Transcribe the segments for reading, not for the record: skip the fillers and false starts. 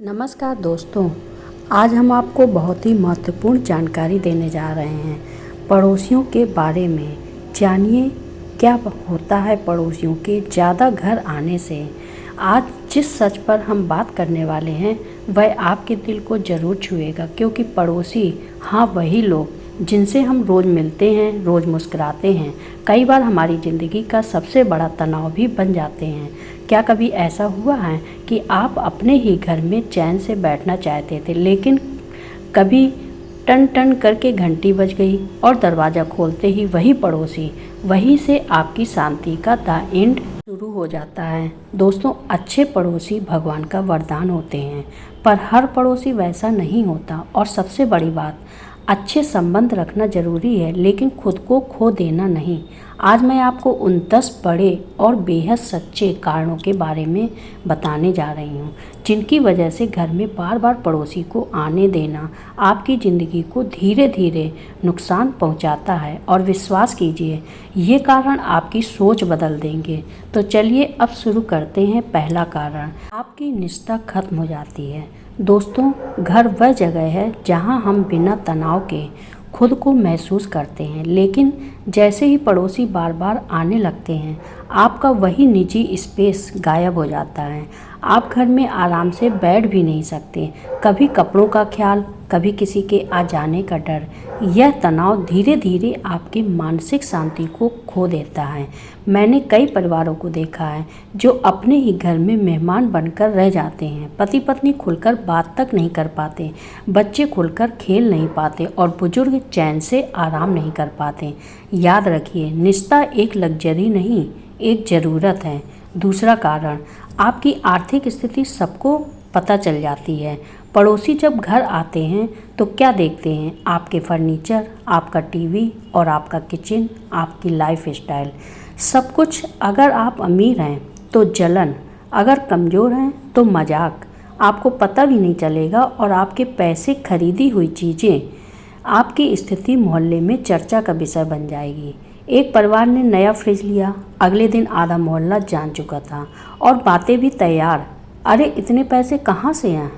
नमस्कार दोस्तों, आज हम आपको बहुत ही महत्वपूर्ण जानकारी देने जा रहे हैं पड़ोसियों के बारे में। जानिए क्या होता है पड़ोसियों के ज़्यादा घर आने से। आज जिस सच पर हम बात करने वाले हैं वह आपके दिल को ज़रूर छुएगा, क्योंकि पड़ोसी हाँ वही लोग जिनसे हम रोज़ मिलते हैं, रोज़ मुस्कुराते हैं, कई बार हमारी ज़िंदगी का सबसे बड़ा तनाव भी बन जाते हैं। क्या कभी ऐसा हुआ है कि आप अपने ही घर में चैन से बैठना चाहते थे, लेकिन कभी टन टन करके घंटी बज गई और दरवाज़ा खोलते ही वही पड़ोसी, वहीं से आपकी शांति का द एंड शुरू हो जाता है। दोस्तों, अच्छे पड़ोसी भगवान का वरदान होते हैं, पर हर पड़ोसी वैसा नहीं होता। और सबसे बड़ी बात, अच्छे संबंध रखना ज़रूरी है, लेकिन खुद को खो देना नहीं। आज मैं आपको उन 10 बड़े और बेहद सच्चे कारणों के बारे में बताने जा रही हूँ, जिनकी वजह से घर में बार बार पड़ोसी को आने देना आपकी ज़िंदगी को धीरे धीरे नुकसान पहुँचाता है। और विश्वास कीजिए, ये कारण आपकी सोच बदल देंगे। तो चलिए अब शुरू करते हैं। पहला कारण, आपकी निष्ठा खत्म हो जाती है। दोस्तों, घर वह जगह है जहां हम बिना तनाव के खुद को महसूस करते हैं, लेकिन जैसे ही पड़ोसी बार बार आने लगते हैं, आपका वही निजी स्पेस गायब हो जाता है। आप घर में आराम से बैठ भी नहीं सकते। कभी कपड़ों का ख्याल, कभी किसी के आ जाने का डर। यह तनाव धीरे धीरे आपकी मानसिक शांति को खो देता है। मैंने कई परिवारों को देखा है जो अपने ही घर में मेहमान बनकर रह जाते हैं। पति पत्नी खुलकर बात तक नहीं कर पाते, बच्चे खुलकर खेल नहीं पाते और बुजुर्ग चैन से आराम नहीं कर पाते। याद रखिए, निष्ठा एक लग्जरी नहीं, एक ज़रूरत है। दूसरा कारण, आपकी आर्थिक स्थिति सबको पता चल जाती है। पड़ोसी जब घर आते हैं तो क्या देखते हैं? आपके फर्नीचर, आपका टीवी और आपका किचन, आपकी लाइफ स्टाइल, सब कुछ। अगर आप अमीर हैं तो जलन, अगर कमज़ोर हैं तो मजाक। आपको पता भी नहीं चलेगा और आपके पैसे खरीदी हुई चीज़ें, आपकी स्थिति मोहल्ले में चर्चा का विषय बन जाएगी। एक परिवार ने नया फ्रिज लिया, अगले दिन आधा मोहल्ला जान चुका था और बातें भी तैयार। अरे इतने पैसे कहाँ से हैं?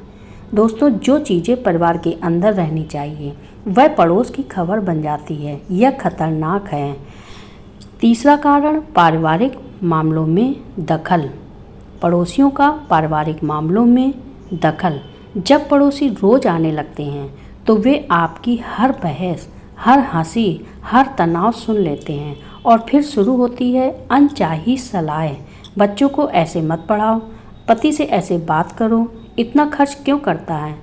दोस्तों, जो चीज़ें परिवार के अंदर रहनी चाहिए वह पड़ोस की खबर बन जाती है। यह खतरनाक है। तीसरा कारण, पारिवारिक मामलों में दखल। पड़ोसियों का पारिवारिक मामलों में दखल। जब पड़ोसी रोज़ आने लगते हैं तो वे आपकी हर बहस, हर हंसी, हर तनाव सुन लेते हैं और फिर शुरू होती है अनचाही सलाहें। बच्चों को ऐसे मत पढ़ाओ, पति से ऐसे बात करो, इतना खर्च क्यों करता है।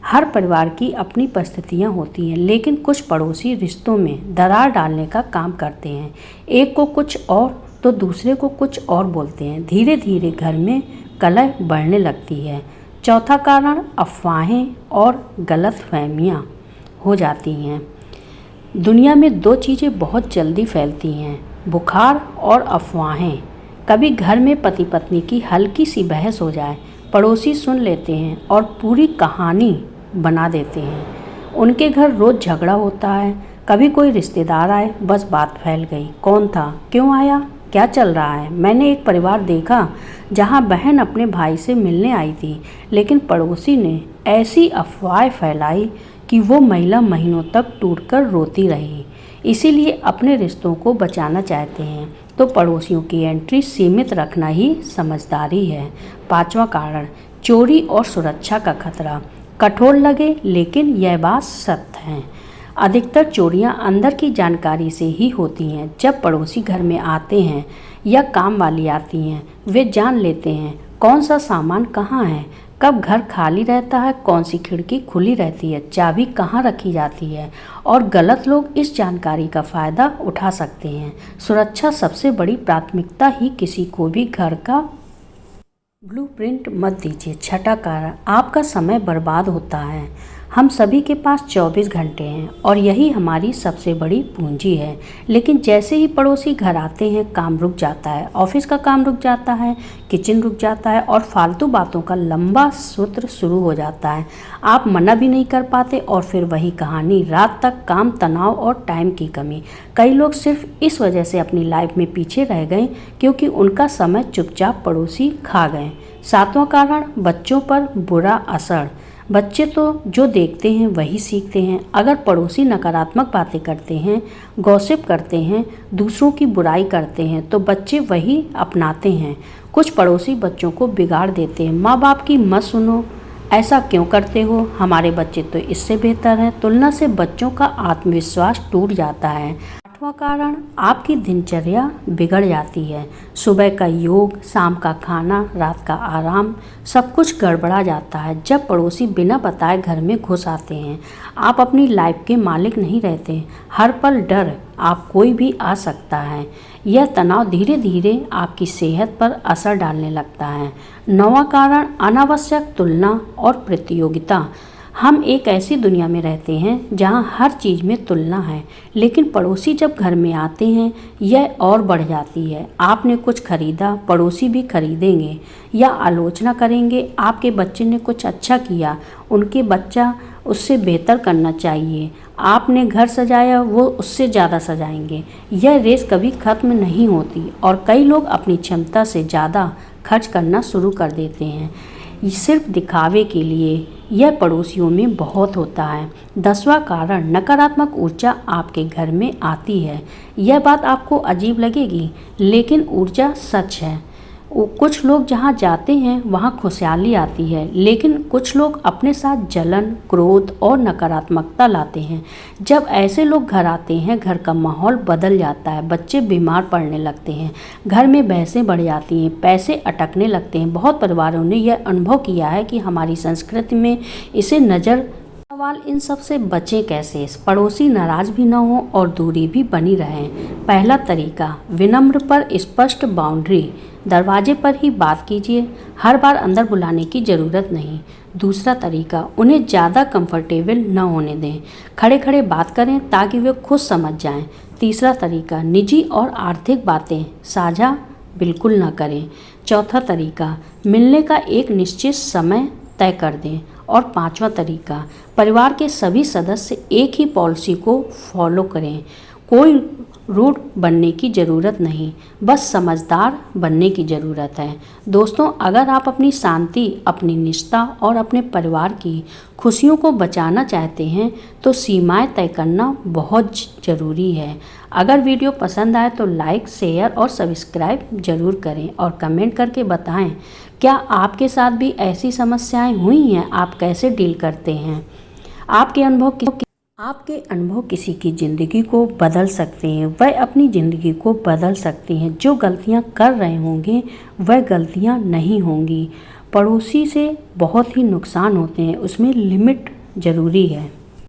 हर परिवार की अपनी परिस्थितियाँ होती हैं, लेकिन कुछ पड़ोसी रिश्तों में दरार डालने का काम करते हैं। एक को कुछ और तो दूसरे को कुछ और बोलते हैं। धीरे धीरे घर में कलह बढ़ने लगती है। चौथा कारण, अफवाहें और गलतफहमियाँ हो जाती हैं। दुनिया में 2 चीज़ें बहुत जल्दी फैलती हैं, बुखार और अफवाहें। कभी घर में पति पत्नी की हल्की सी बहस हो जाए, पड़ोसी सुन लेते हैं और पूरी कहानी बना देते हैं। उनके घर रोज़ झगड़ा होता है। कभी कोई रिश्तेदार आए, बस बात फैल गई। कौन था, क्यों आया, क्या चल रहा है। मैंने एक परिवार देखा जहां बहन अपने भाई से मिलने आई थी, लेकिन पड़ोसी ने ऐसी अफवाह फैलाई कि वो महिला महीनों तक टूटकर रोती रही। इसीलिए अपने रिश्तों को बचाना चाहते हैं तो पड़ोसियों की एंट्री सीमित रखना ही समझदारी है। पांचवा कारण, चोरी और सुरक्षा का खतरा। कठोर लगे, लेकिन यह बात सत्य है। अधिकतर चोरियां अंदर की जानकारी से ही होती हैं। जब पड़ोसी घर में आते हैं या काम वाली आती हैं, वे जान लेते हैं कौन सा सामान कहाँ है, कब घर खाली रहता है, कौन सी खिड़की खुली रहती है, चाबी कहाँ रखी जाती है। और गलत लोग इस जानकारी का फ़ायदा उठा सकते हैं। सुरक्षा सबसे बड़ी प्राथमिकता ही किसी को भी घर का ब्लूप्रिंट मत दीजिए। छठा कारण, आपका समय बर्बाद होता है। हम सभी के पास 24 घंटे हैं और यही हमारी सबसे बड़ी पूंजी है। लेकिन जैसे ही पड़ोसी घर आते हैं, काम रुक जाता है, ऑफिस का काम रुक जाता है, किचन रुक जाता है और फालतू बातों का लंबा सूत्र शुरू हो जाता है। आप मना भी नहीं कर पाते और फिर वही कहानी, रात तक काम, तनाव और टाइम की कमी। कई लोग सिर्फ इस वजह से अपनी लाइफ में पीछे रह गए क्योंकि उनका समय चुपचाप पड़ोसी खा गए। सातवां कारण, बच्चों पर बुरा असर। बच्चे तो जो देखते हैं वही सीखते हैं। अगर पड़ोसी नकारात्मक बातें करते हैं, गॉसिप करते हैं, दूसरों की बुराई करते हैं तो बच्चे वही अपनाते हैं। कुछ पड़ोसी बच्चों को बिगाड़ देते हैं। माँ बाप की मत सुनो, ऐसा क्यों करते हो, हमारे बच्चे तो इससे बेहतर हैं। तुलना से बच्चों का आत्मविश्वास टूट जाता है। आठवां कारण, आपकी दिनचर्या बिगड़ जाती है। सुबह का योग, शाम का खाना, रात का आराम, सब कुछ गड़बड़ा जाता है जब पड़ोसी बिना बताए घर में घुस आते हैं। आप अपनी लाइफ के मालिक नहीं रहते। हर पल डर, आप कोई भी आ सकता है। यह तनाव धीरे धीरे आपकी सेहत पर असर डालने लगता है। नौवां कारण, अनावश्यक तुलना और प्रतियोगिता। हम एक ऐसी दुनिया में रहते हैं जहां हर चीज़ में तुलना है, लेकिन पड़ोसी जब घर में आते हैं यह और बढ़ जाती है। आपने कुछ खरीदा, पड़ोसी भी खरीदेंगे या आलोचना करेंगे। आपके बच्चे ने कुछ अच्छा किया, उनके बच्चा उससे बेहतर करना चाहिए। आपने घर सजाया, वो उससे ज़्यादा सजाएंगे। यह रेस कभी ख़त्म नहीं होती और कई लोग अपनी क्षमता से ज़्यादा खर्च करना शुरू कर देते हैं सिर्फ दिखावे के लिए। यह पड़ोसियों में बहुत होता है। 10वां कारण, नकारात्मक ऊर्जा आपके घर में आती है। यह बात आपको अजीब लगेगी, लेकिन ऊर्जा सच है। कुछ लोग जहाँ जाते हैं वहाँ खुशहाली आती है, लेकिन कुछ लोग अपने साथ जलन, क्रोध और नकारात्मकता लाते हैं। जब ऐसे लोग घर आते हैं, घर का माहौल बदल जाता है। बच्चे बीमार पड़ने लगते हैं, घर में बहसें बढ़ जाती हैं, पैसे अटकने लगते हैं। बहुत परिवारों ने यह अनुभव किया है कि हमारी संस्कृति में इसे नज़र। सवाल, इन सब से बचें कैसे? पड़ोसी नाराज भी ना हो और दूरी भी बनी रहे। पहला तरीका, विनम्र पर स्पष्ट बाउंड्री। दरवाजे पर ही बात कीजिए, हर बार अंदर बुलाने की ज़रूरत नहीं। दूसरा तरीका, उन्हें ज़्यादा कंफर्टेबल न होने दें। खड़े खड़े बात करें ताकि वे खुद समझ जाएं। तीसरा तरीका, निजी और आर्थिक बातें साझा बिल्कुल न करें। चौथा तरीका, मिलने का एक निश्चित समय तय कर दें। और पांचवा तरीका, परिवार के सभी सदस्य एक ही पॉलिसी को फॉलो करें। कोई रूड बनने की ज़रूरत नहीं, बस समझदार बनने की ज़रूरत है। दोस्तों, अगर आप अपनी शांति, अपनी निष्ठा और अपने परिवार की खुशियों को बचाना चाहते हैं तो सीमाएं तय करना बहुत ज़रूरी है। अगर वीडियो पसंद आए तो लाइक, शेयर और सब्सक्राइब ज़रूर करें और कमेंट करके बताएं क्या आपके साथ भी ऐसी समस्याएं हुई हैं, आप कैसे डील करते हैं। आपके अनुभव किसी की ज़िंदगी को बदल सकते हैं। वह अपनी ज़िंदगी को बदल सकती हैं। जो गलतियां कर रहे होंगे वह गलतियां नहीं होंगी। पड़ोसी से बहुत ही नुकसान होते हैं, उसमें लिमिट ज़रूरी है।